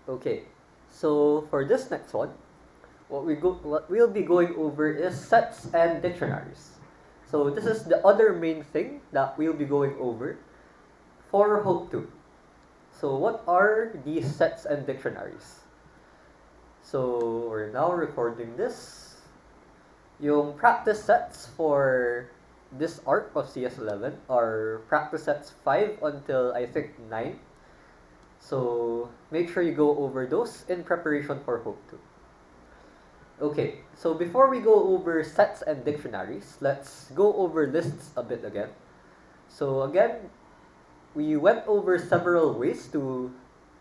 Okay, so for this next one, what we'll be going over is sets and dictionaries. So this is the other main thing that we'll be going over for Hope 2. So what are these sets and dictionaries? So we're now recording this. Yung practice sets for this arc of CS11 are practice sets 5 until I think 9. So make sure you go over those in preparation for Hope 2. Okay, so before we go over sets and dictionaries, let's go over lists a bit again. So again, we went over several ways to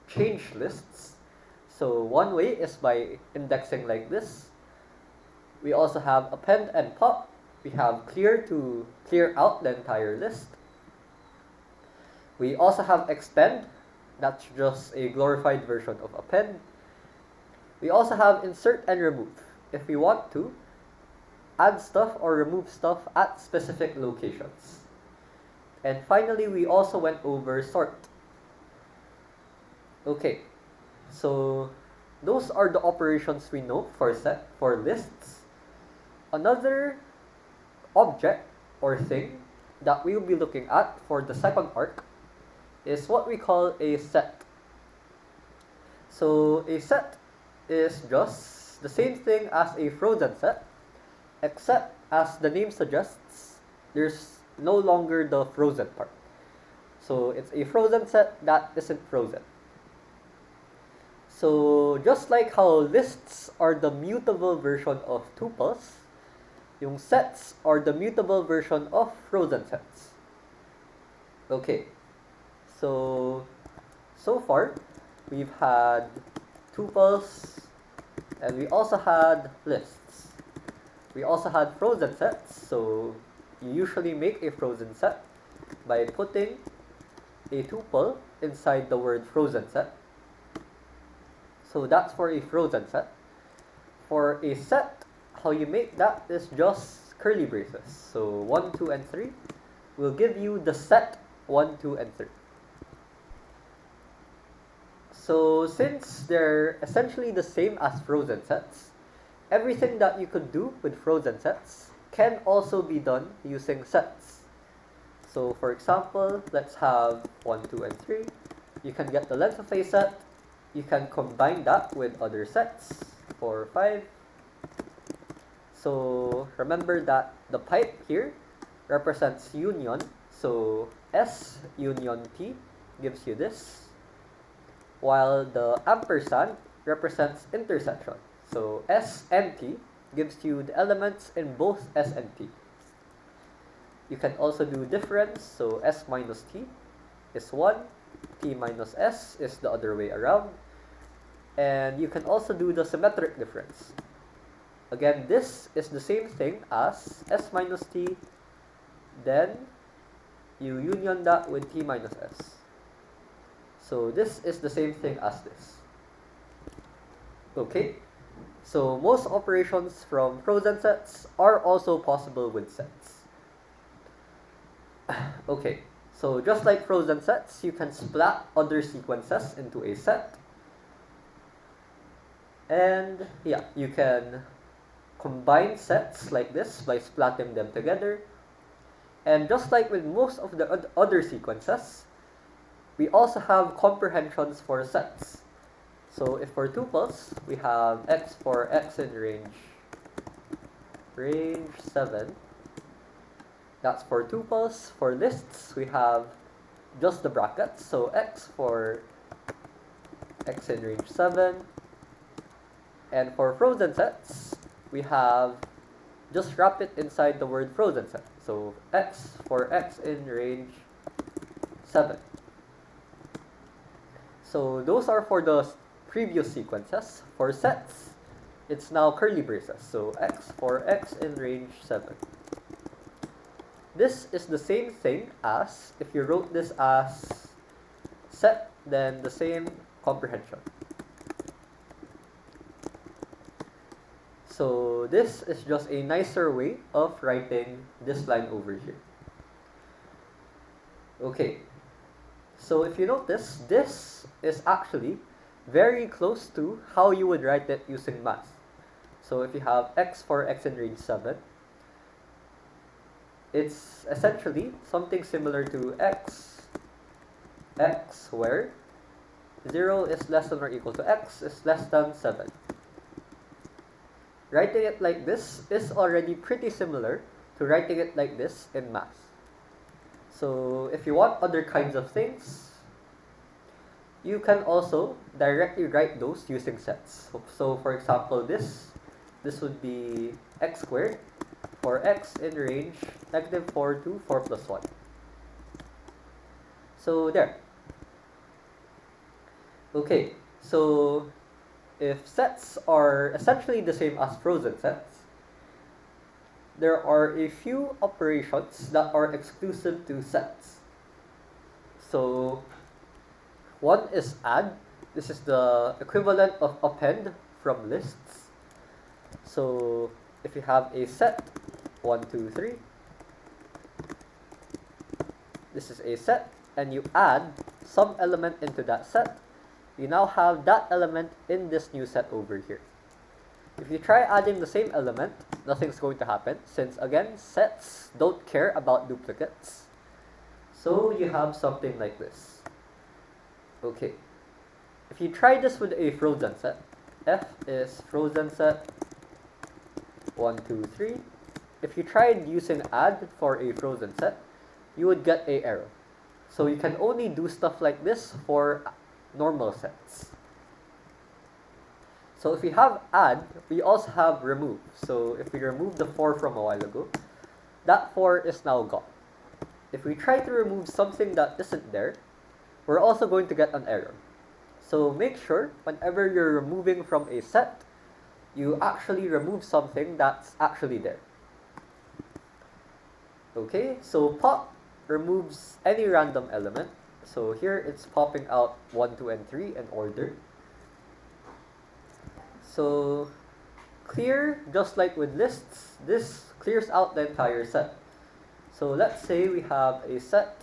change lists. So one way is by indexing like this. We also have append and pop. We have clear to clear out the entire list. We also have expend. That's just a glorified version of append. We also have insert and remove. If we want to add stuff or remove stuff at specific locations. And finally, we also went over sort. Okay, so those are the operations we know for lists. Another object or thing that we'll be looking at for the second arc is what we call a set. So a set is just the same thing as a frozen set, except as the name suggests, there's no longer the frozen part. So it's a frozen set that isn't frozen. So just like how lists are the mutable version of tuples, yung sets are the mutable version of frozen sets. Okay, so far we've had tuples and we also had lists. We also had frozen sets, so you usually make a frozen set by putting a tuple inside the word frozen set. So that's for a frozen set. For a set, how you make that is just curly braces. So 1, 2, and 3 will give you the set 1, 2, and 3. So since they're essentially the same as frozen sets, everything that you could do with frozen sets can also be done using sets. So for example, let's have 1, 2, and 3. You can get the length of a set. You can combine that with other sets, 4, 5. So remember that the pipe here represents union. So S union T gives you this, while the ampersand represents intersection. So S and T gives you the elements in both S and T. You can also do difference, so S minus T is 1, T minus S is the other way around. And you can also do the symmetric difference. Again, this is the same thing as S minus T, then you union that with T minus S. So this is the same thing as this. Okay, so most operations from frozen sets are also possible with sets. Okay, so just like frozen sets, you can splat other sequences into a set. And yeah, you can combine sets like this by splatting them together. And just like with most of the other sequences, we also have comprehensions for sets. So if for tuples, we have x for x in range 7. That's for tuples. For lists, we have just the brackets. So x for x in range 7. And for frozen sets, we have just wrap it inside the word frozen set. So x for x in range 7. So those are for the previous sequences. For sets, it's now curly braces. So x for x in range 7. This is the same thing as if you wrote this as set, then the same comprehension. So this is just a nicer way of writing this line over here. Okay, so if you notice, this is actually very close to how you would write it using math. So if you have x for x in range 7, it's essentially something similar to x where 0 is less than or equal to x is less than 7. Writing it like this is already pretty similar to writing it like this in math. So if you want other kinds of things, you can also directly write those using sets. So for example, this would be x squared for x in range -4 to 4 plus 1. So there. Okay, so if sets are essentially the same as frozen sets, there are a few operations that are exclusive to sets. So one is add. This is the equivalent of append from lists. So if you have a set 1, 2, 3, this is a set, and you add some element into that set, you now have that element in this new set over here. If you try adding the same element, nothing's going to happen, since again, sets don't care about duplicates. So you have something like this. Okay. If you try this with a frozen set, f is frozen set 1, 2, 3. If you tried using add for a frozen set, you would get an error. So you can only do stuff like this for normal sets. So if we have add, we also have remove. So if we remove the 4 from a while ago, that 4 is now gone. If we try to remove something that isn't there, we're also going to get an error. So make sure whenever you're removing from a set, you actually remove something that's actually there. Okay, so pop removes any random element. So here it's popping out 1, 2, and 3 in order. So clear, just like with lists, this clears out the entire set. So let's say we have a set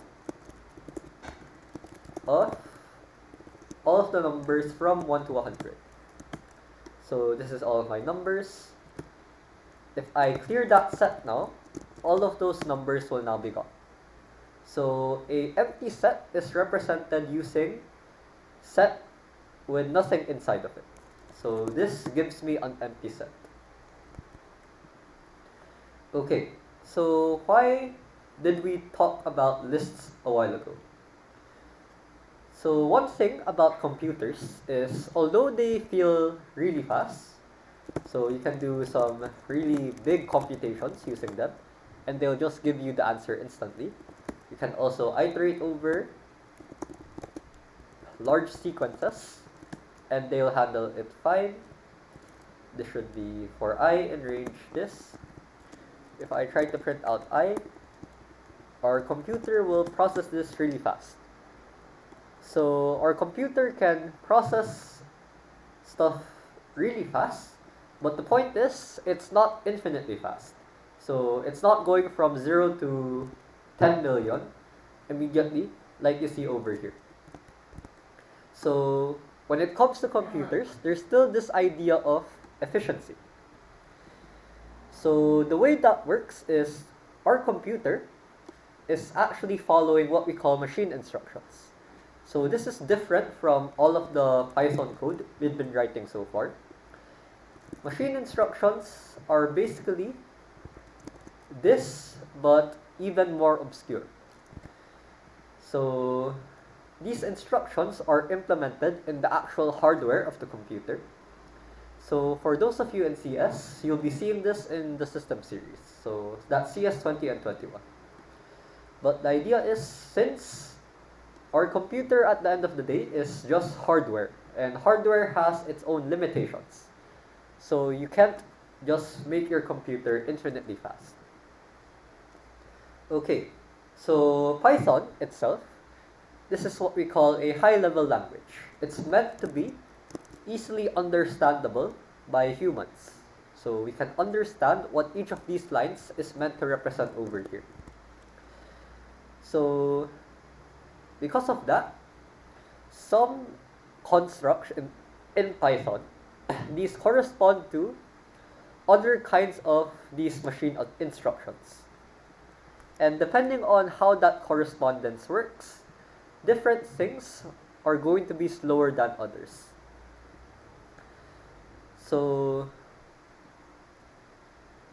of all of the numbers from 1 to 100. So this is all of my numbers. If I clear that set now, all of those numbers will now be gone. So a empty set is represented using set with nothing inside of it. So this gives me an empty set. Okay, so why did we talk about lists a while ago? So one thing about computers is, although they feel really fast, so you can do some really big computations using them, and they'll just give you the answer instantly. You can also iterate over large sequences, and they'll handle it fine. This should be for I in range this. If I try to print out I, our computer will process this really fast. So our computer can process stuff really fast, but the point is, it's not infinitely fast. So it's not going from 0 to 10 million immediately, like you see over here. So when it comes to computers, there's still this idea of efficiency. So the way that works is, our computer is actually following what we call machine instructions. So this is different from all of the Python code we've been writing so far. Machine instructions are basically this, but even more obscure. So these instructions are implemented in the actual hardware of the computer. So for those of you in CS, you'll be seeing this in the system series. So that's CS 20 and 21. But the idea is, since our computer at the end of the day is just hardware, and hardware has its own limitations. So you can't just make your computer infinitely fast. Okay, so Python itself, this is what we call a high-level language. It's meant to be easily understandable by humans. So we can understand what each of these lines is meant to represent over here. So because of that, some constructs in Python, these correspond to other kinds of these machine instructions. And depending on how that correspondence works, different things are going to be slower than others. So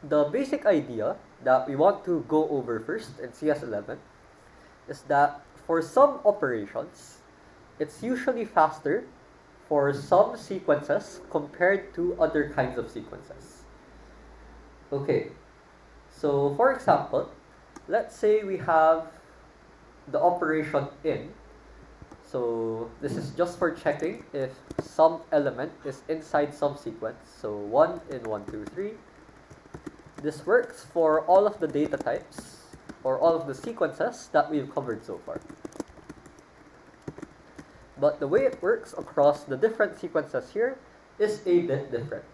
the basic idea that we want to go over first in CS11 is that for some operations, it's usually faster for some sequences compared to other kinds of sequences. Okay, so for example, let's say we have the operation in. So this is just for checking if some element is inside some sequence. So 1 in 1, 2, 3. This works for all of the data types or all of the sequences that we've covered so far. But the way it works across the different sequences here is a bit different.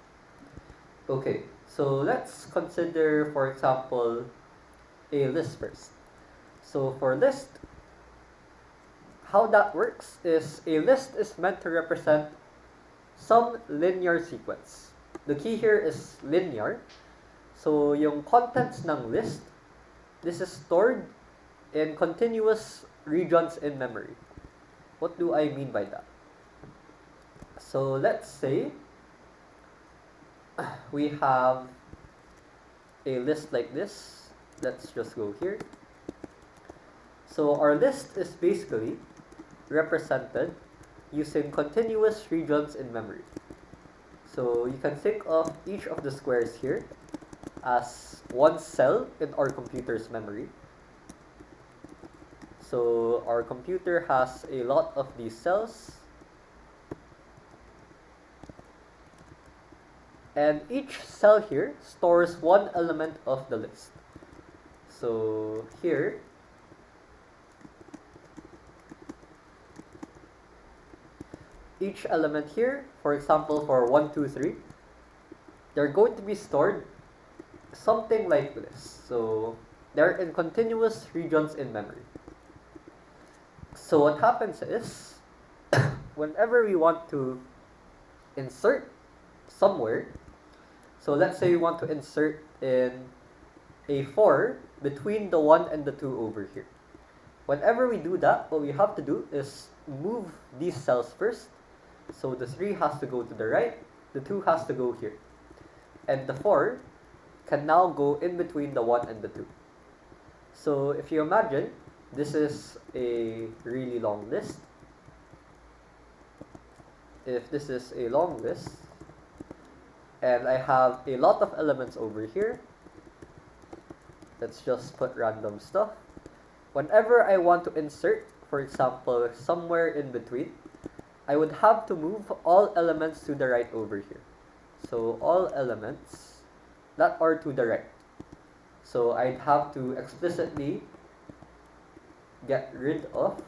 Okay, so let's consider, for example, a list first. So for list, how that works is a list is meant to represent some linear sequence. The key here is linear. So yung contents ng list, this is stored in continuous regions in memory. What do I mean by that? So let's say we have a list like this. Let's just go here. So our list is basically represented using continuous regions in memory. So you can think of each of the squares here as one cell in our computer's memory. So our computer has a lot of these cells, and each cell here stores one element of the list. So here, each element here, for example, for 1, 2, 3, they're going to be stored something like this. So they're in continuous regions in memory. So what happens is, whenever we want to insert somewhere, so let's say we want to insert in a 4 between the 1 and the 2 over here. Whenever we do that, what we have to do is move these cells first. So the 3 has to go to the right, the 2 has to go here. And the 4 can now go in between the 1 and the 2. So if you imagine, this is a really long list. If this is a long list, and I have a lot of elements over here, let's just put random stuff. Whenever I want to insert, for example, somewhere in between, I would have to move all elements to the right over here. So all elements that are to the right. So I'd have to explicitly get rid of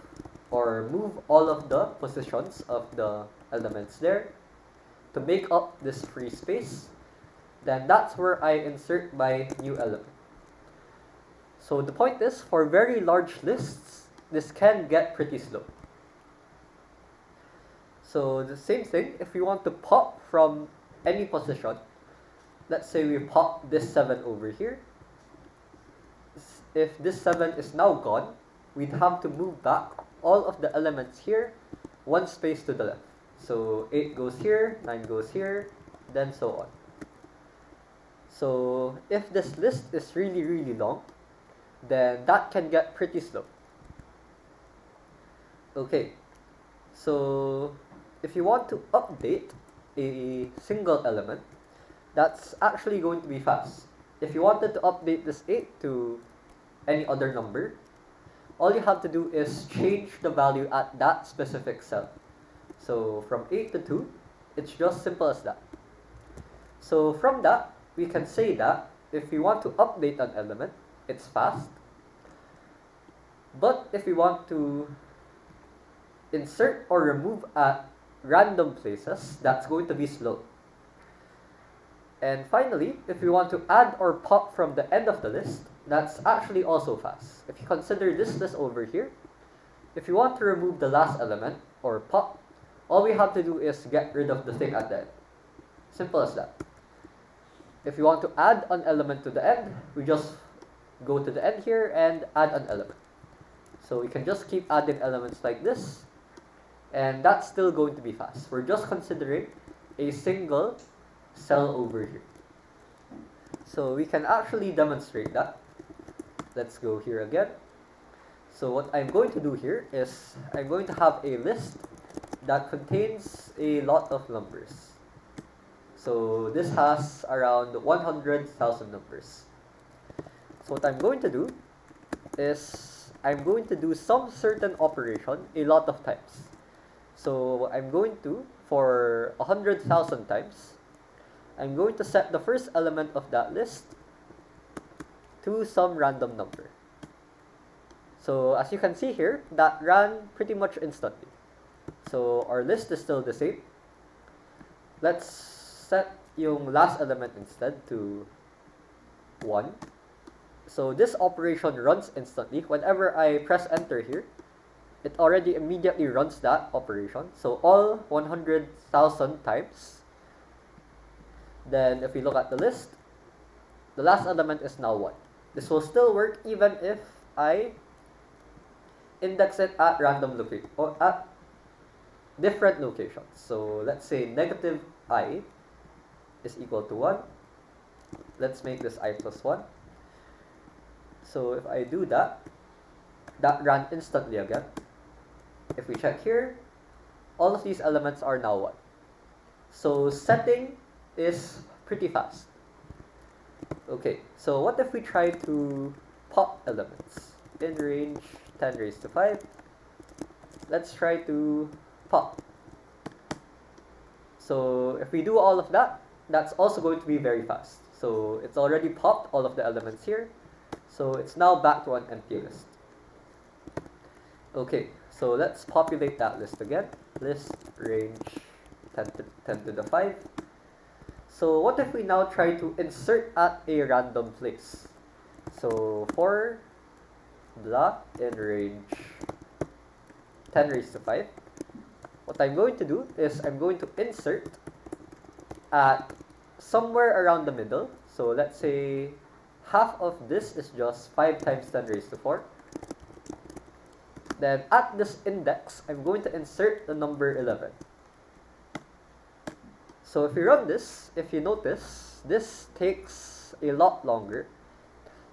or move all of the positions of the elements there to make up this free space. Then that's where I insert my new element. So the point is, for very large lists, this can get pretty slow. So the same thing, if we want to pop from any position, let's say we pop this 7 over here. If this 7 is now gone, we'd have to move back all of the elements here, one space to the left. So 8 goes here, 9 goes here, then so on. So if this list is really, really long, then that can get pretty slow. Okay, so if you want to update a single element, that's actually going to be fast. If you wanted to update this 8 to any other number, all you have to do is change the value at that specific cell. So from 8 to 2, it's just simple as that. So from that, we can say that if we want to update an element, it's fast. But if we want to insert or remove at random places, that's going to be slow. And finally, if we want to add or pop from the end of the list, that's actually also fast. If you consider this list over here, if you want to remove the last element or pop, all we have to do is get rid of the thing at the end. Simple as that. If you want to add an element to the end, we just go to the end here and add an element. So we can just keep adding elements like this, and that's still going to be fast. We're just considering a single cell over here. So we can actually demonstrate that. Let's go here again. So what I'm going to do here is I'm going to have a list that contains a lot of numbers. So this has around 100,000 numbers. So what I'm going to do is I'm going to do some certain operation a lot of times. So I'm going to, for 100,000 times, I'm going to set the first element of that list to some random number. So as you can see here, that ran pretty much instantly. So our list is still the same. Let's set yung last element instead to 1. So this operation runs instantly. Whenever I press enter here, it already immediately runs that operation. So all 100,000 times. Then if we look at the list, the last element is now 1. This will still work even if I index it at random location or at different locations. So let's say negative I is equal to 1. Let's make this I plus 1. So if I do that, that ran instantly again. If we check here, all of these elements are now 1. So setting is pretty fast. Okay, so what if we try to pop elements in range 10 raised to 5? Let's try to pop. So if we do all of that, that's also going to be very fast. So it's already popped all of the elements here. So it's now back to an empty list. Okay, so let's populate that list again. List range 10 to the 5. So what if we now try to insert at a random place? So for blah in range 10 raised to 5, what I'm going to do is I'm going to insert at somewhere around the middle. So let's say half of this is just 5 times 10 raised to 4. Then at this index, I'm going to insert the number 11. So if we run this, if you notice, this takes a lot longer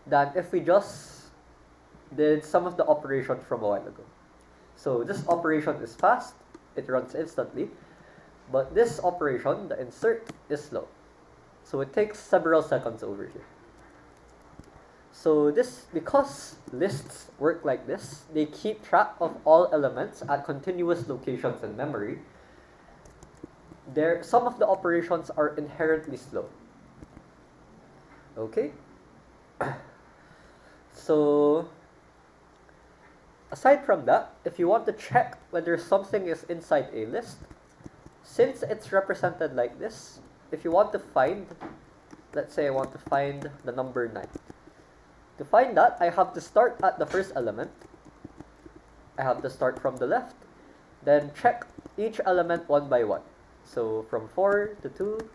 than if we just did some of the operations from a while ago. So this operation is fast, it runs instantly, but this operation, the insert, is slow. So it takes several seconds over here. So this, because lists work like this, they keep track of all elements at continuous locations in memory. Some of the operations are inherently slow. Okay? So aside from that, if you want to check whether something is inside a list, since it's represented like this, if you want to find, let's say I want to find the number 9. To find that, I have to start at the first element. I have to start from the left, then check each element one by one. So from 4 to 2,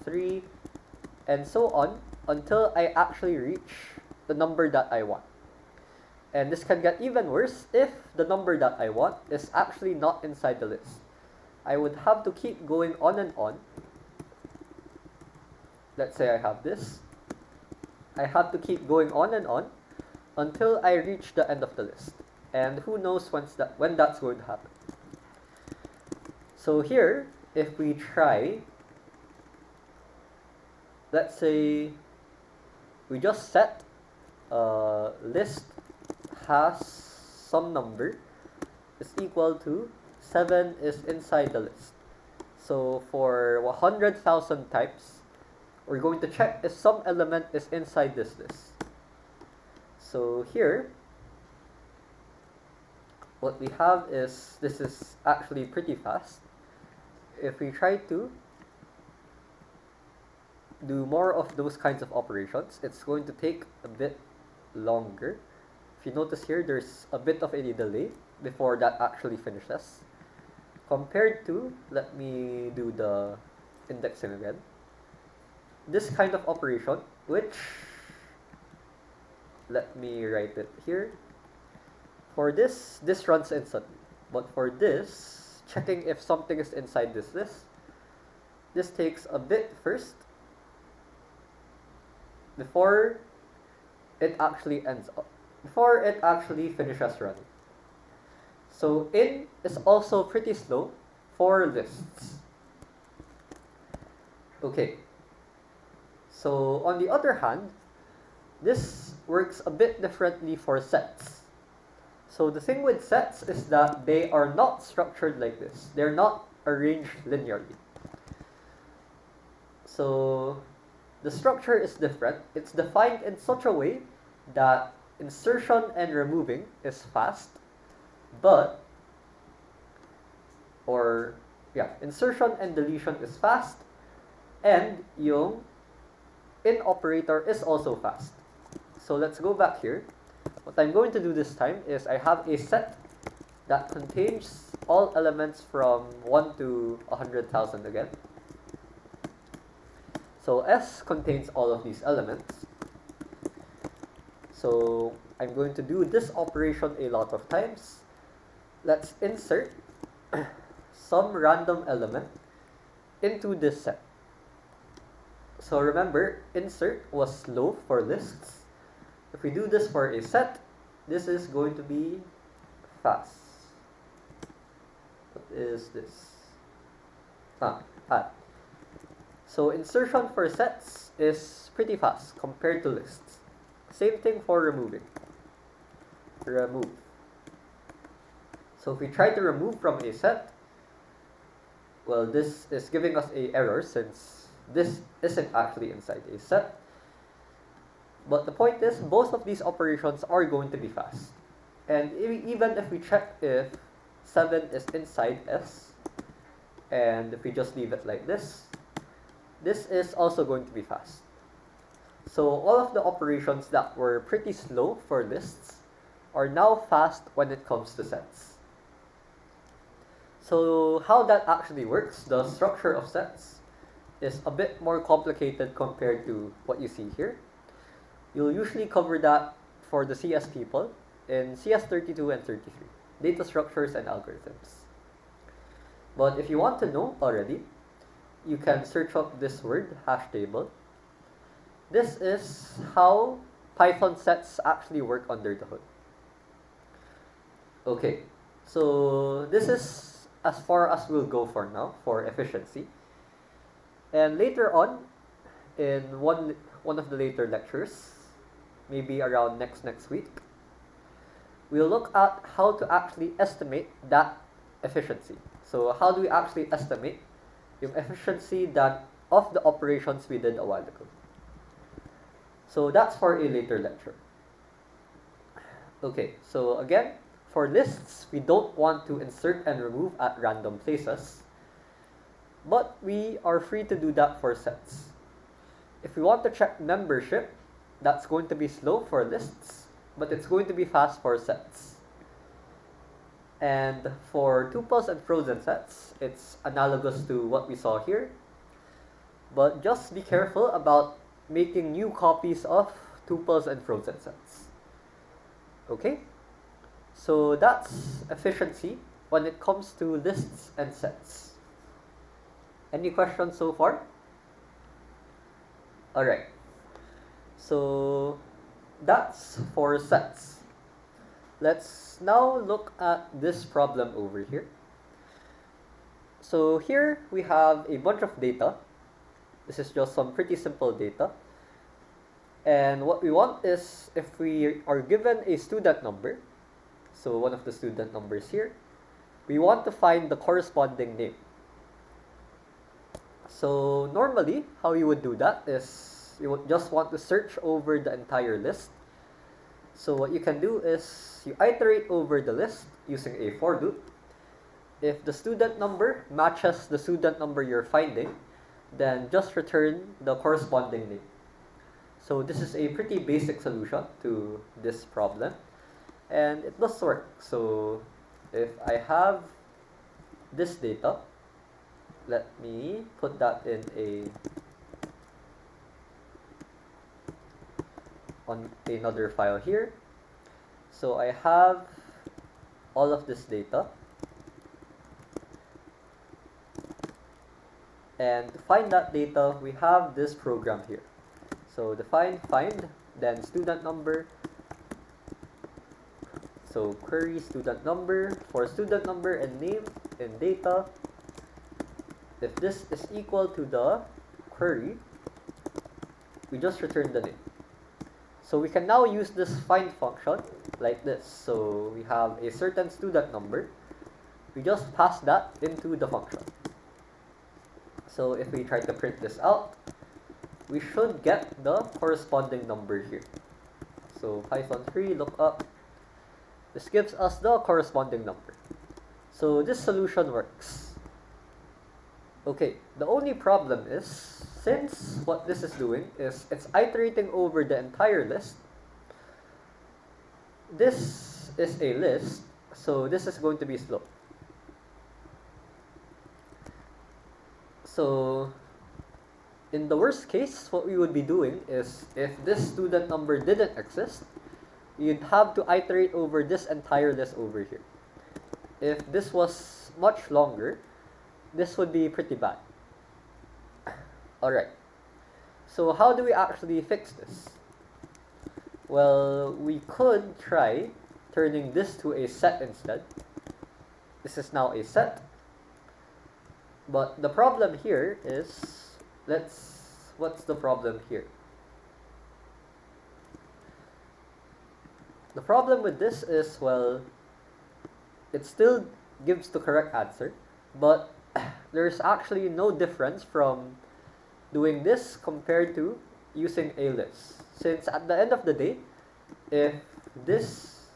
3, and so on until I actually reach the number that I want. And this can get even worse if the number that I want is actually not inside the list. I would have to keep going on and on. Let's say I have this. I have to keep going on and on until I reach the end of the list. And who knows when that's going to happen. So here, if we try, let's say we just set list has some number is equal to 7 is inside the list. So for 100,000 types, we're going to check if some element is inside this list. So here, what we have is, this is actually pretty fast. If we try to do more of those kinds of operations, it's going to take a bit longer. If you notice here, there's a bit of a delay before that actually finishes. compared to, let me do the indexing again, this kind of operation, which, let me write it here. For this runs instantly. But for this, checking if something is inside this list, this takes a bit first before it actually finishes running. So in is also pretty slow for lists. Okay. So on the other hand, this works a bit differently for sets. So the thing with sets is that they are not structured like this. They're not arranged linearly. So the structure is different. It's defined in such a way that insertion and removing is fast, insertion and deletion is fast, and yung in operator is also fast. So let's go back here. What I'm going to do this time is I have a set that contains all elements from 1 to 100,000 again. So S contains all of these elements. So I'm going to do this operation a lot of times. Let's insert some random element into this set. So remember, insert was slow for lists. If we do this for a set, this is going to be fast. What is this? Add. So insertion for sets is pretty fast compared to lists. Same thing for removing. Remove. So if we try to remove from a set, well, this is giving us an error since this isn't actually inside a set. But the point is, both of these operations are going to be fast. And even if we check if 7 is inside S, and if we just leave it like this is also going to be fast. So all of the operations that were pretty slow for lists are now fast when it comes to sets. So how that actually works, the structure of sets, is a bit more complicated compared to what you see here. You'll usually cover that for the CS people in CS 32 and 33, data structures and algorithms. But if you want to know already, you can search up this word, hash table. This is how Python sets actually work under the hood. Okay, so this is as far as we'll go for now for efficiency. And later on, in one of the later lectures, maybe around next week, we'll look at how to actually estimate that efficiency. So how do we actually estimate the efficiency of the operations we did a while ago? So that's for a later lecture. Okay, so again, for lists, we don't want to insert and remove at random places, but we are free to do that for sets. If we want to check membership, that's going to be slow for lists, but it's going to be fast for sets. And for tuples and frozen sets, it's analogous to what we saw here. But just be careful about making new copies of tuples and frozen sets. Okay? So that's efficiency when it comes to lists and sets. Any questions so far? Alright. So that's for sets. Let's now look at this problem over here. So here we have a bunch of data. This is just some pretty simple data. And what we want is, if we are given a student number, so one of the student numbers here, we want to find the corresponding name. So normally, how you would do that is you would just want to search over the entire list. So what you can do is you iterate over the list using a for loop. If the student number matches the student number you're finding, then just return the corresponding name. So this is a pretty basic solution to this problem, and it does work. So if I have this data. Let me put that in on another file here. So I have all of this data. And to find that data, we have this program here. So define find, then student number. So query student number, for student number and name and data. If this is equal to the query, we just return the name. So we can now use this find function like this. So we have a certain student number. We just pass that into the function. So if we try to print this out, we should get the corresponding number here. So Python 3 lookup. This gives us the corresponding number. So this solution works. Okay, the only problem is, since what this is doing is it's iterating over the entire list, this is a list, so this is going to be slow. So in the worst case, what we would be doing is, if this student number didn't exist, you'd have to iterate over this entire list over here. If this was much longer, this would be pretty bad. Alright, so how do we actually fix this? Well, we could try turning this to a set instead. This is now a set. But the problem here is, what's the problem here? The problem with this is, well, it still gives the correct answer, but there's actually no difference from doing this compared to using a list. Since at the end of the day, if this,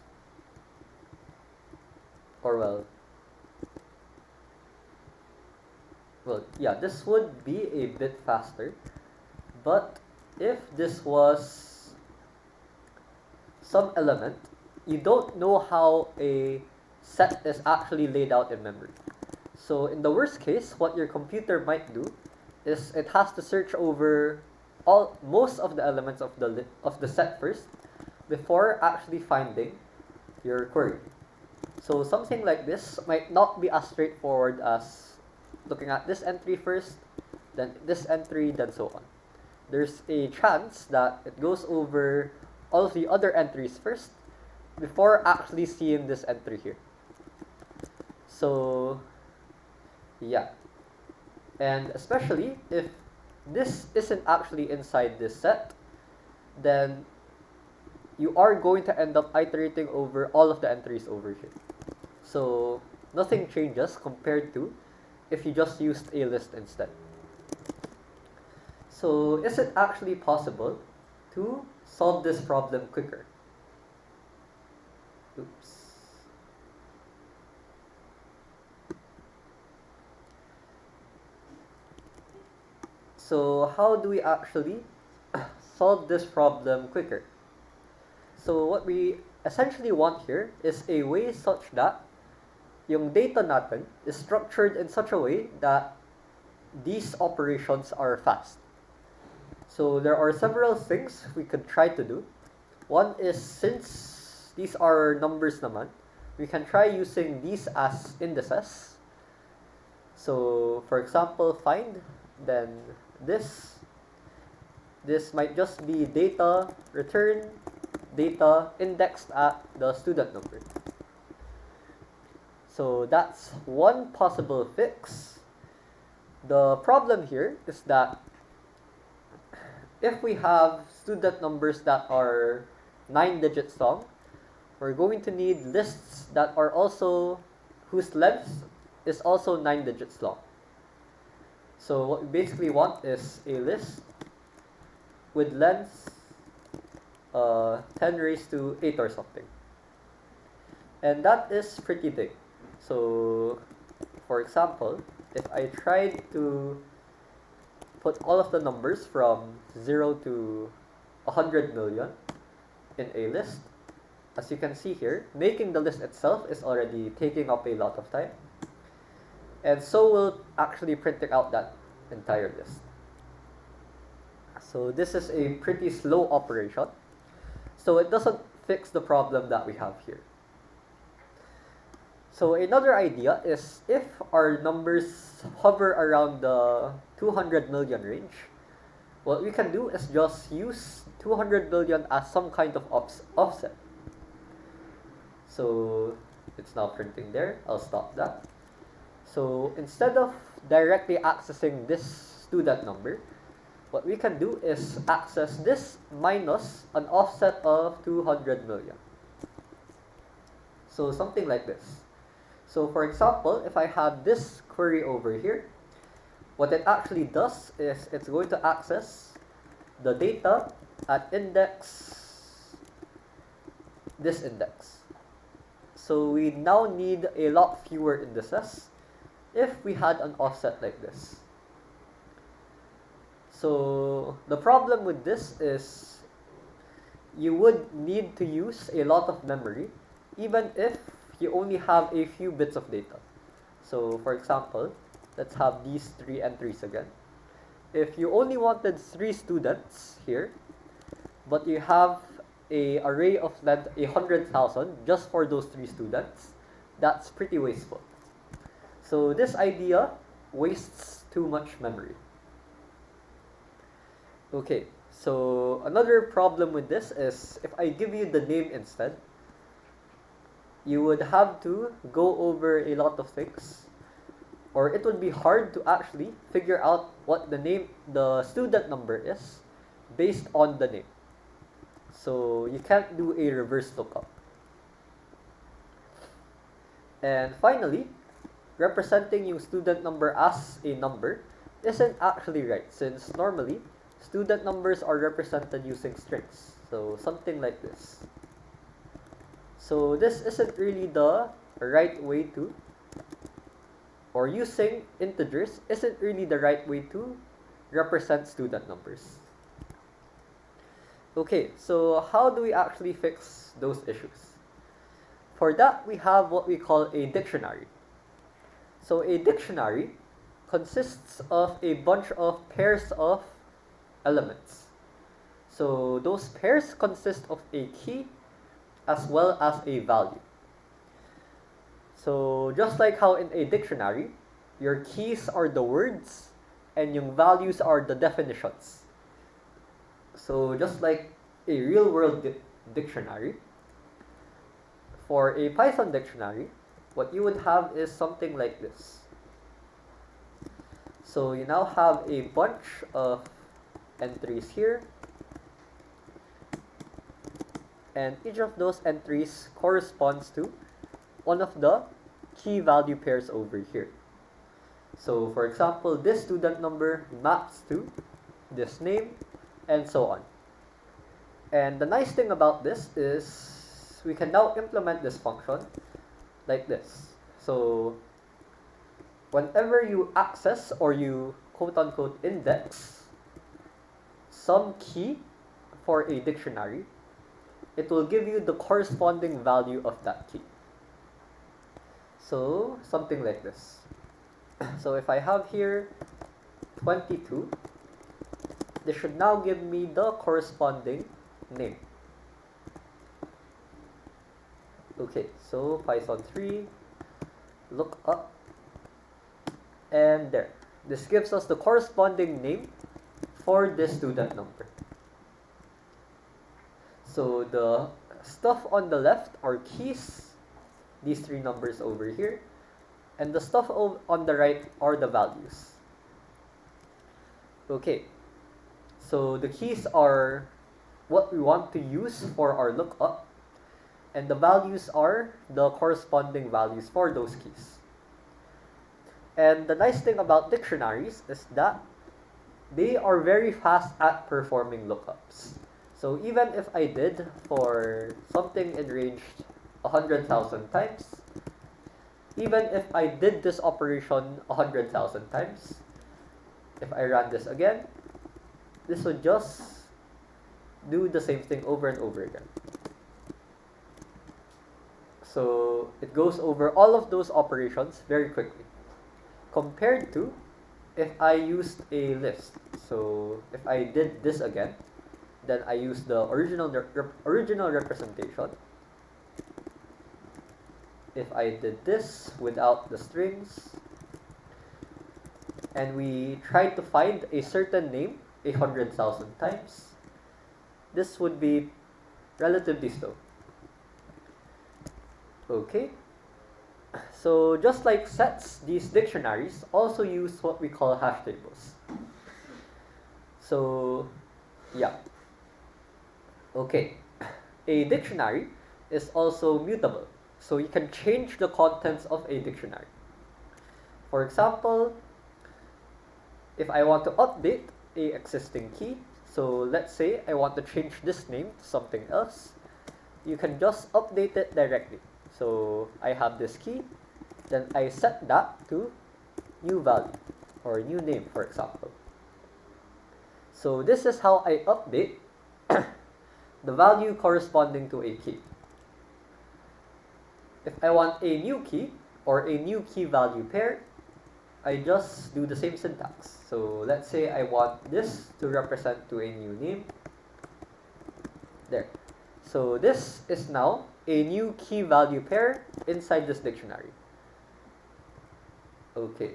or yeah, this would be a bit faster, but if this was some element, you don't know how a set is actually laid out in memory. So in the worst case, what your computer might do is it has to search over most of the elements of the set first before actually finding your query. So something like this might not be as straightforward as looking at this entry first, then this entry, then so on. There's a chance that it goes over all of the other entries first before actually seeing this entry here. So yeah, and especially if this isn't actually inside this set, then you are going to end up iterating over all of the entries over here. So nothing changes compared to if you just used a list instead. So is it actually possible to solve this problem quicker? Oops. So how do we actually solve this problem quicker? So what we essentially want here is a way such that yung data natin is structured in such a way that these operations are fast. So there are several things we could try to do. One is, since these are numbers naman, we can try using these as indices. So for example, find, then this might just be data return data indexed at the student number. So that's one possible fix. The problem here is that if we have student numbers that are 9 digits long, we're going to need lists that are also, whose length is also 9 digits long. So what we basically want is a list with length 10 raised to 8 or something. And that is pretty big. So for example, if I tried to put all of the numbers from 0 to 100 million in a list, as you can see here, making the list itself is already taking up a lot of time. And so we'll actually printing out that entire list. So this is a pretty slow operation. So it doesn't fix the problem that we have here. So another idea is if our numbers hover around the 200 million range, what we can do is just use 200 million as some kind of offset. So it's now printing there. I'll stop that. So instead of directly accessing this student number, what we can do is access this minus an offset of 200 million. So something like this. So for example, if I have this query over here, what it actually does is it's going to access the data at this index. So we now need a lot fewer indices if we had an offset like this. So the problem with this is you would need to use a lot of memory even if you only have a few bits of data. So for example, let's have these 3 entries again. If you only wanted 3 students here, but you have an array of length 100,000 just for those 3 students, that's pretty wasteful. So this idea wastes too much memory. Okay, so another problem with this is if I give you the name instead, you would have to go over a lot of things, or it would be hard to actually figure out what the student number is based on the name. So you can't do a reverse lookup. And finally, representing yung student number as a number isn't actually right, since normally student numbers are represented using strings. So something like this. So this isn't really the right way to, or using integers isn't really the right way to represent student numbers. Okay, so how do we actually fix those issues? For that, we have what we call a dictionary. So a dictionary consists of a bunch of pairs of elements. So those pairs consist of a key as well as a value. So just like how in a dictionary, your keys are the words and yung values are the definitions. So just like a real world dictionary, for a Python dictionary, what you would have is something like this. So you now have a bunch of entries here, and each of those entries corresponds to one of the key value pairs over here. So for example, this student number maps to this name, and so on. And the nice thing about this is we can now implement this function like this. So whenever you access or you quote-unquote index some key for a dictionary, it will give you the corresponding value of that key. So something like this. So if I have here 22, this should now give me the corresponding name. Okay, so Python 3, look up, and there. This gives us the corresponding name for this student number. So the stuff on the left are keys, these 3 numbers over here, and the stuff on the right are the values. Okay, so the keys are what we want to use for our lookup, and the values are the corresponding values for those keys. And the nice thing about dictionaries is that they are very fast at performing lookups. So even if I did for something in range 100,000 times, even if I did this operation 100,000 times, if I ran this again, this would just do the same thing over and over again. So it goes over all of those operations very quickly. compared to if I used a list. So if I did this again, then I use the original representation. If I did this without the strings, and we tried to find a certain name 100,000 times, this would be relatively slow. Okay, so just like sets, these dictionaries also use what we call hash tables. So yeah, okay, a dictionary is also mutable, so you can change the contents of a dictionary. For example, if I want to update a existing key, so let's say I want to change this name to something else, you can just update it directly. So I have this key, then I set that to new value or new name, for example. So this is how I update the value corresponding to a key. If I want a new key or a new key value pair, I just do the same syntax. So let's say I want this to represent to a new name. There. So this is now a new key value pair inside this dictionary. Okay.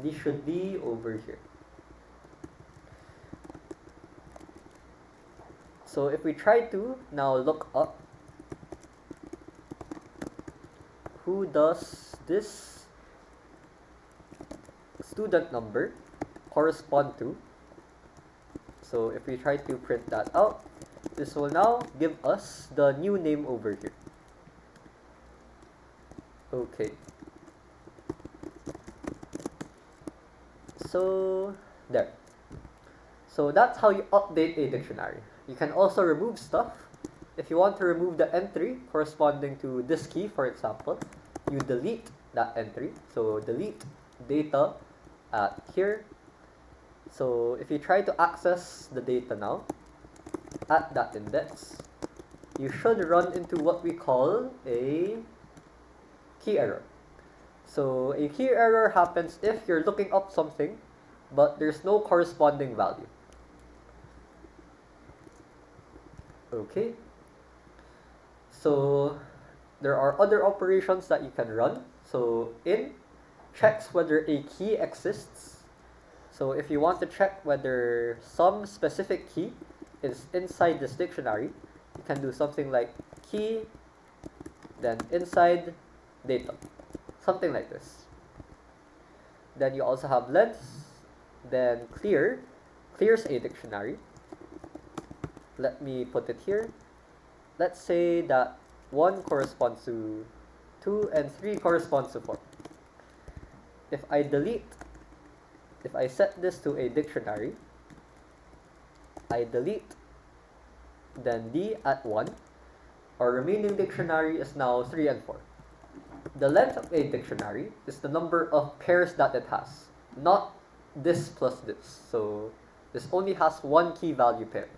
These should be over here. So if we try to now look up who does this student number correspond to, so if we try to print that out, this will now give us the new name over here. Okay. So there. So that's how you update a dictionary. You can also remove stuff. If you want to remove the entry corresponding to this key, for example, you delete that entry. So delete data at here. So if you try to access the data now at that index, you should run into what we call a key error. So a key error happens if you're looking up something but there's no corresponding value. Okay. So there are other operations that you can run. So in checks whether a key exists. So if you want to check whether some specific key is inside this dictionary, you can do something like key, then inside data, something like this. Then you also have length, then clears a dictionary. Let me put it here. Let's say that 1 corresponds to 2 and 3 corresponds to 4. If I set this to a dictionary, I delete, then D at 1, our remaining dictionary is now 3 and 4. The length of a dictionary is the number of pairs that it has, not this plus this. So this only has one key value pair.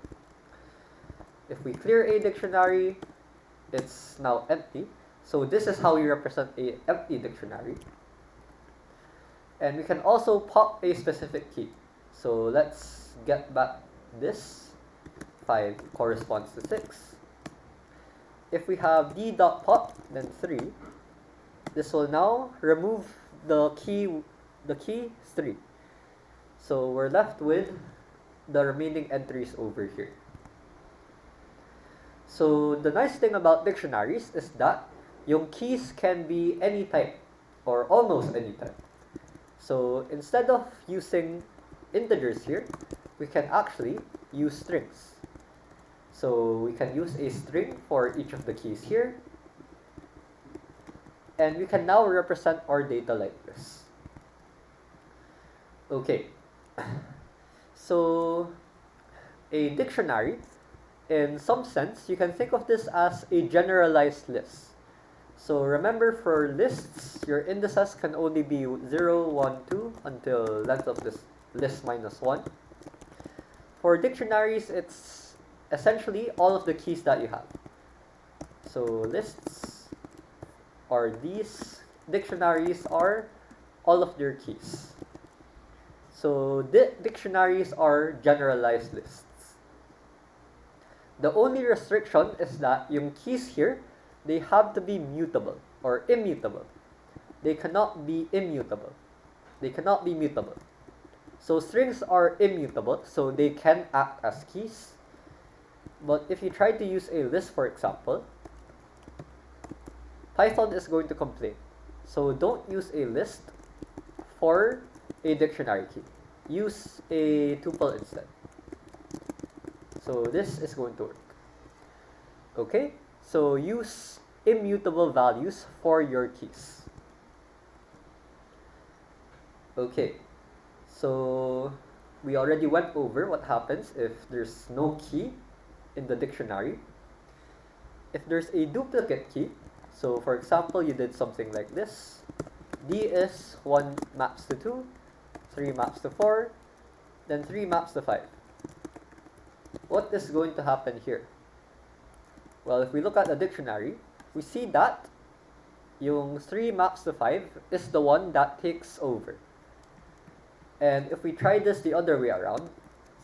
If we clear a dictionary, it's now empty. So this is how we represent a empty dictionary. And we can also pop a specific key. So let's get back this. 5 corresponds to 6. If we have d.pop, then 3, this will now remove the key 3. So we're left with the remaining entries over here. So the nice thing about dictionaries is that yung keys can be any type or almost any type. So instead of using integers here, we can actually use strings. So we can use a string for each of the keys here. And we can now represent our data like this. Okay. So a dictionary, in some sense, you can think of this as a generalized list. So remember, for lists, your indices can only be 0, 1, 2 until length of this list minus 1. For dictionaries, it's essentially all of the keys that you have. So lists are these, dictionaries are all of their keys. So dictionaries are generalized lists. The only restriction is that yung keys here, they have to be mutable or immutable. They cannot be immutable. They cannot be mutable. So strings are immutable, so they can act as keys. But if you try to use a list, for example, Python is going to complain. So don't use a list for a dictionary key. Use a tuple instead. So this is going to work. Okay, so use immutable values for your keys. Okay, so we already went over what happens if there's no key in the dictionary. If there's a duplicate key, so for example, you did something like this. D is 1 maps to 2, 3 maps to 4, then 3 maps to 5. What is going to happen here? Well, if we look at the dictionary, we see that yung 3 maps to 5 is the one that takes over. And if we try this the other way around,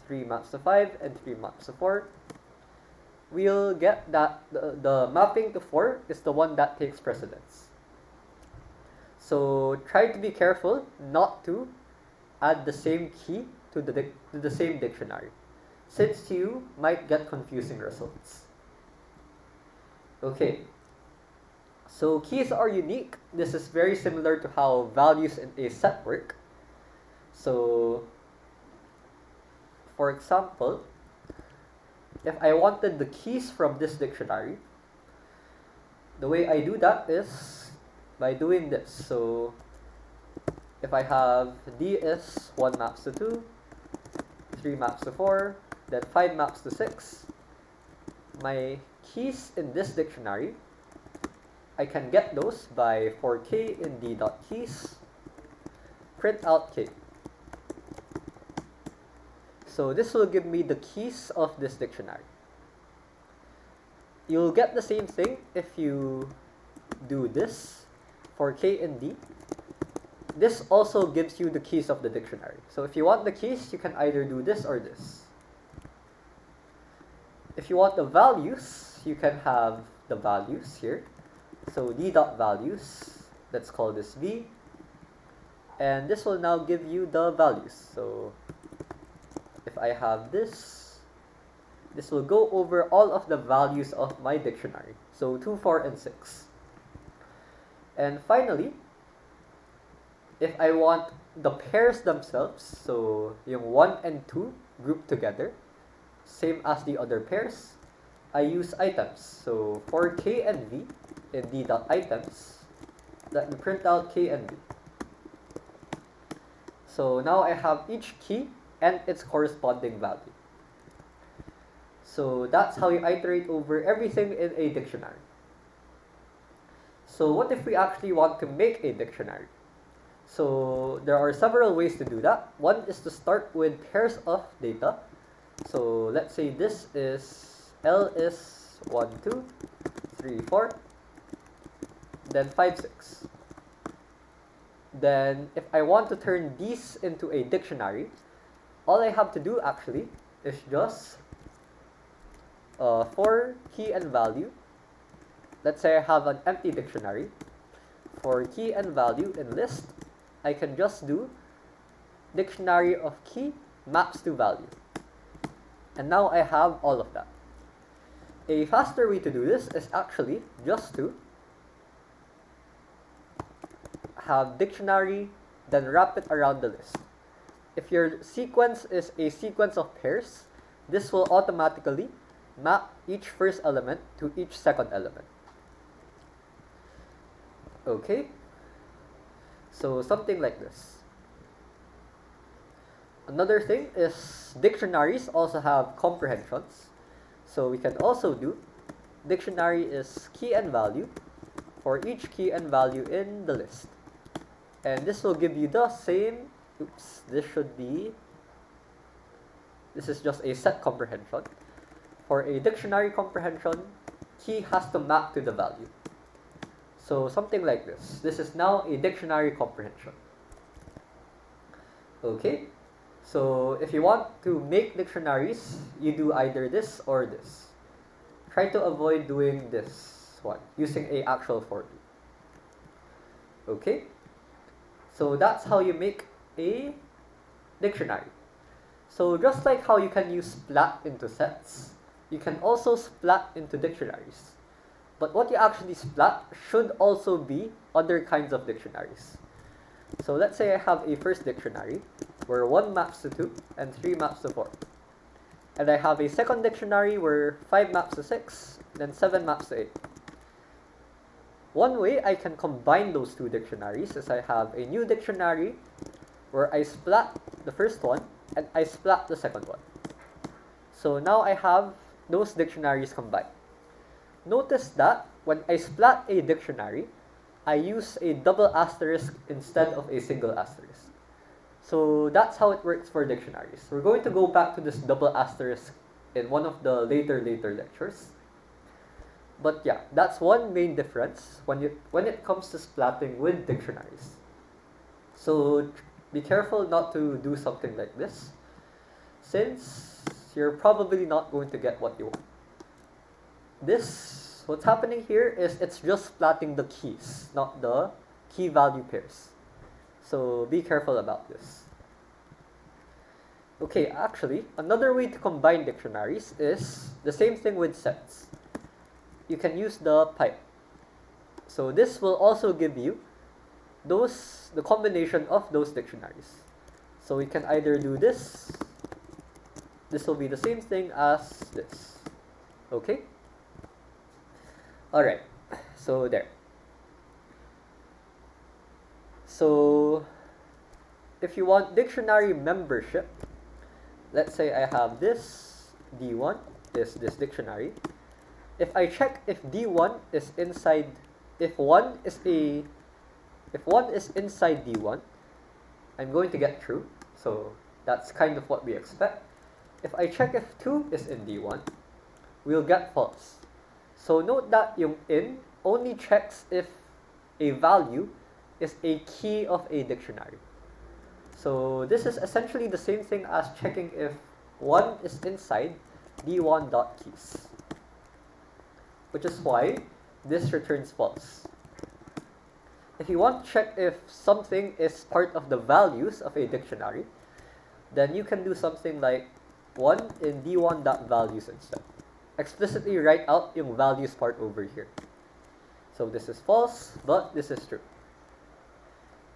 3 maps to 5 and 3 maps to 4, we'll get that the mapping to 4 is the one that takes precedence. So try to be careful not to add the same key to the same dictionary, since you might get confusing results. Okay, so keys are unique. This is very similar to how values in a set work. So, for example, if I wanted the keys from this dictionary, the way I do that is by doing this. So, if I have D is 1 maps to 2, 3 maps to 4, then 5 maps to 6, my keys in this dictionary, I can get those by for k in d.keys, print out k. So this will give me the keys of this dictionary. You'll get the same thing if you do this for k and d. This also gives you the keys of the dictionary. So if you want the keys, you can either do this or this. If you want the values, you can have the values here. So d.values, let's call this v. And this will now give you the values. So if I have this will go over all of the values of my dictionary. So 2, 4, and 6. And finally, if I want the pairs themselves, so yung 1 and 2 grouped together, same as the other pairs, I use items. So for k and v in d.items, let me print out k and v. So now I have each key and its corresponding value. So that's how you iterate over everything in a dictionary. So what if we actually want to make a dictionary? So there are several ways to do that. One is to start with pairs of data. So let's say this is L is 1, 2, 3, 4, then 5, 6. Then if I want to turn these into a dictionary, all I have to do actually is just for key and value. Let's say I have an empty dictionary. For key and value in list, I can just do dictionary of key maps to value. And now I have all of that. A faster way to do this is actually just to have dictionary, then wrap it around the list. If your sequence is a sequence of pairs, this will automatically map each first element to each second element. Okay? So something like this. Another thing is dictionaries also have comprehensions. So we can also do dictionary is key and value for each key and value in the list. And this will give you the same, this is just a set comprehension. For a dictionary comprehension, key has to map to the value. So something like this. This is now a dictionary comprehension. Okay? So if you want to make dictionaries, you do either this or this. Try to avoid doing this one, using a actual for loop. Okay? So that's how you make a dictionary. So just like how you can use splat into sets, you can also splat into dictionaries. But what you actually splat should also be other kinds of dictionaries. So let's say I have a first dictionary where 1 maps to 2 and 3 maps to 4. And I have a second dictionary where 5 maps to 6, then 7 maps to 8. One way I can combine those two dictionaries is I have a new dictionary where I splat the first one and I splat the second one. So now I have those dictionaries combined. Notice that when I splat a dictionary, I use a double asterisk instead of a single asterisk. So that's how it works for dictionaries. We're going to go back to this double asterisk in one of the later lectures. But yeah, that's one main difference when it comes to splatting with dictionaries. So be careful not to do something like this, since you're probably not going to get what you want. What's happening here is it's just splatting the keys, not the key value pairs. So be careful about this. Okay, actually, another way to combine dictionaries is the same thing with sets. You can use the pipe. So this will also give you the combination of those dictionaries. So we can either do this. This will be the same thing as this. Okay? Alright, so there. So if you want dictionary membership, let's say I have this D1, this dictionary. If I check if D1 is inside, if 1 is inside D1, I'm going to get true. So that's kind of what we expect. If I check if 2 is in D1, we'll get false. So note that yung in only checks if a value is a key of a dictionary. So this is essentially the same thing as checking if 1 is inside d1.keys, which is why this returns false. If you want to check if something is part of the values of a dictionary, then you can do something like 1 in d1.values instead. Explicitly write out yung values part over here. So this is false, but this is true.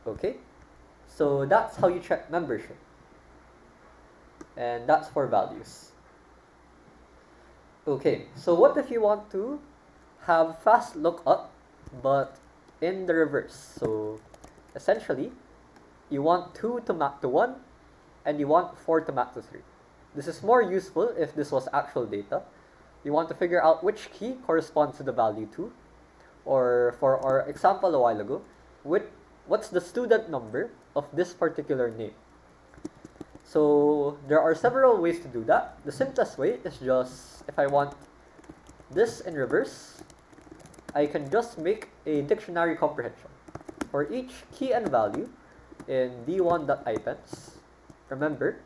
Okay? So that's how you check membership. And that's for values. Okay, so what if you want to have fast lookup, but in the reverse? So essentially, you want 2 to map to 1, and you want 4 to map to 3. This is more useful if this was actual data. You want to figure out which key corresponds to the value 2. Or for our example a while ago, what's the student number of this particular name? So there are several ways to do that. The simplest way is just, if I want this in reverse, I can just make a dictionary comprehension. For each key and value in d1.items, remember,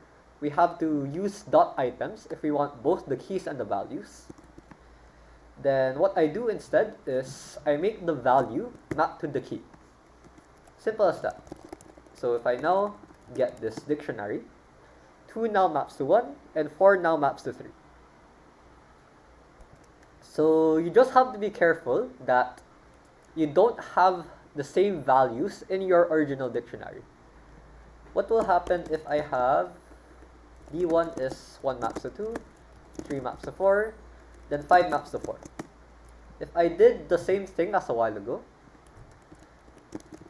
we have to use .items if we want both the keys and the values. Then what I do instead is I make the value map to the key. Simple as that. So if I now get this dictionary, 2 now maps to 1, and 4 now maps to 3. So you just have to be careful that you don't have the same values in your original dictionary. What will happen if I have D1 is 1 maps to 2, 3 maps to 4, then 5 maps to 4. If I did the same thing as a while ago,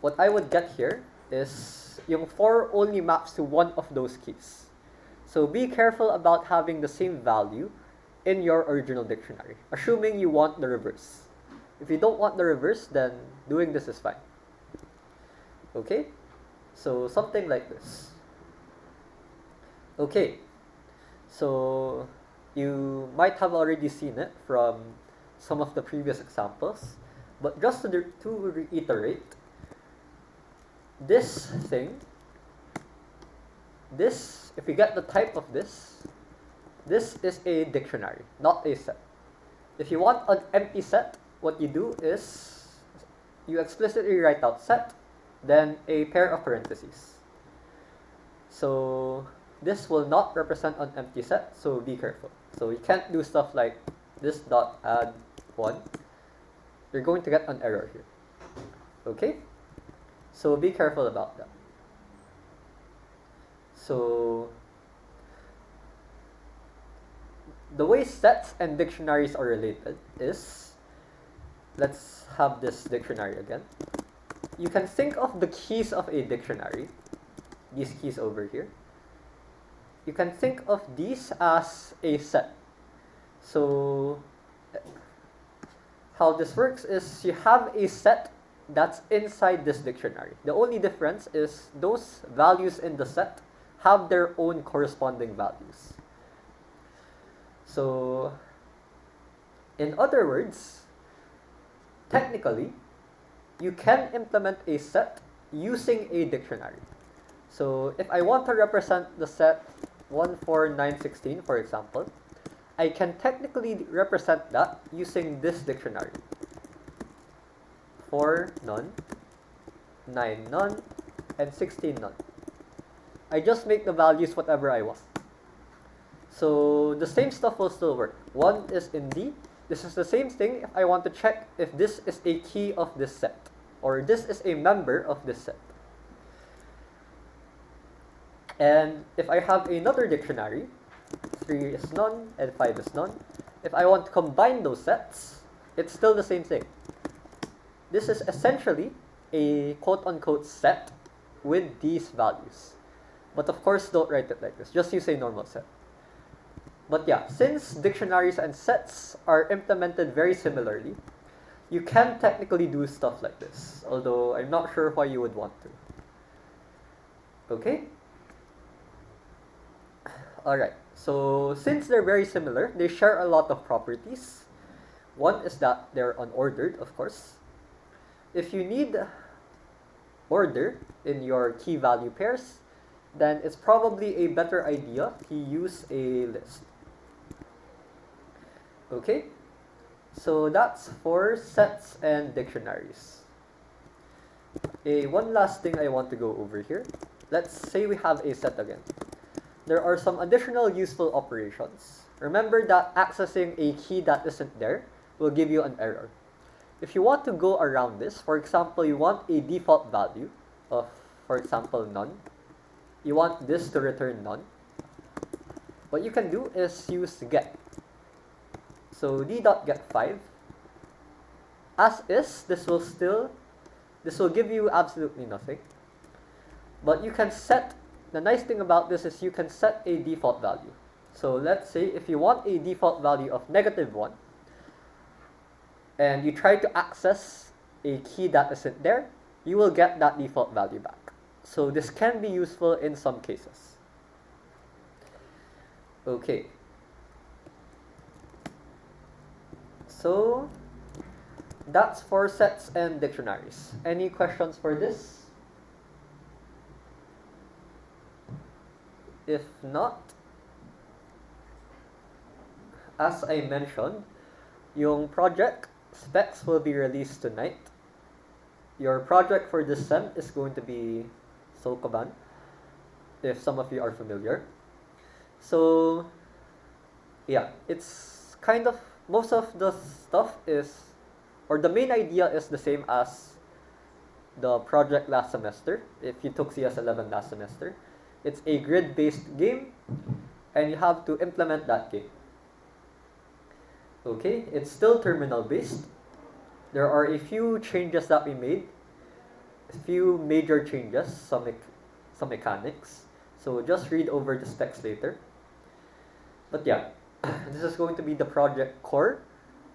what I would get here is yung 4 only maps to one of those keys. So be careful about having the same value in your original dictionary, assuming you want the reverse. If you don't want the reverse, then doing this is fine. Okay? So something like this. Okay, so you might have already seen it from some of the previous examples, but just to reiterate, this thing this, if we get the type of this is a dictionary, not a set. If you want an empty set, what you do is you explicitly write out set, then a pair of parentheses. So this will not represent an empty set, so be careful. So you can't do stuff like this dot add 1. You're going to get an error here. Okay? So be careful about that. So the way sets and dictionaries are related is, let's have this dictionary again. You can think of the keys of a dictionary, these keys over here. You can think of these as a set. So how this works is you have a set that's inside this dictionary. The only difference is those values in the set have their own corresponding values. So in other words, technically, you can implement a set using a dictionary. So if I want to represent the set 14916, for example, I can technically represent that using this dictionary. 4 none, 9 none, and 16 none. I just make the values whatever I want. So the same stuff will still work. 1 is in D. This is the same thing if I want to check if this is a key of this set, or this is a member of this set. And if I have another dictionary, 3 is none and 5 is none, if I want to combine those sets, it's still the same thing. This is essentially a quote-unquote set with these values. But of course, don't write it like this. Just use a normal set. But yeah, since dictionaries and sets are implemented very similarly, you can technically do stuff like this, although I'm not sure why you would want to. Okay? Alright, so since they're very similar, they share a lot of properties. One is that they're unordered, of course. If you need order in your key value pairs, then it's probably a better idea to use a list. Okay? So that's for sets and dictionaries. One last thing I want to go over here. Let's say we have a set again. There are some additional useful operations. Remember that accessing a key that isn't there will give you an error. If you want to go around this, for example, you want a default value of, for example, none. You want this to return none. What you can do is use get. So d.get5. As is, this will give you absolutely nothing. But you can set, the nice thing about this is you can set a default value. So let's say if you want a default value of -1, and you try to access a key that isn't there, you will get that default value back. So this can be useful in some cases. Okay. So that's for sets and dictionaries. Any questions for this? If not, as I mentioned, yung project specs will be released tonight. Your project for this sem is going to be Sokaban, if some of you are familiar. So, yeah, it's kind of, most of the stuff is, or the main idea is the same as the project last semester, if you took CS11 last semester. It's a grid-based game, and you have to implement that game. Okay, it's still terminal-based. There are a few changes that we made, a few major changes, some mechanics. So just read over the specs later. But yeah, this is going to be the project core.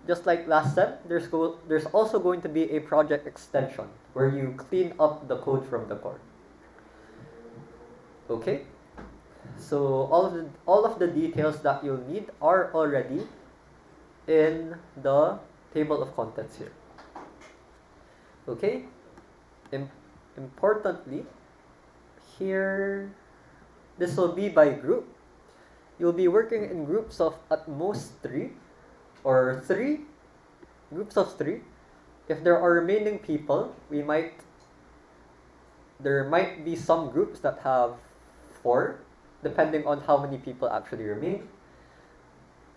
Just like last sem, there's also going to be a project extension where you clean up the code from the core. Okay, so all of the details that you'll need are already in the table of contents here. Okay, importantly, here, This will be by group. You'll be working in groups of at most 3 or 3 groups of 3. If there are remaining people, there might be some groups that have 4, depending on how many people actually remain.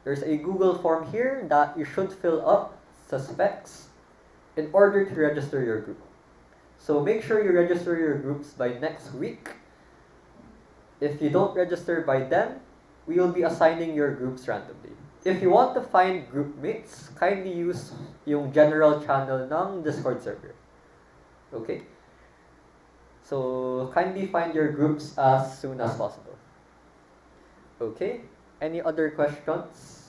There's a Google form here that you should fill up suspects in order to register your group. So make sure you register your groups by next week. If you don't register by then, we will be assigning your groups randomly. If you want to find group mates, kindly use yung general channel ng Discord server. Okay? So kindly find your groups as soon as possible. Okay? Any other questions?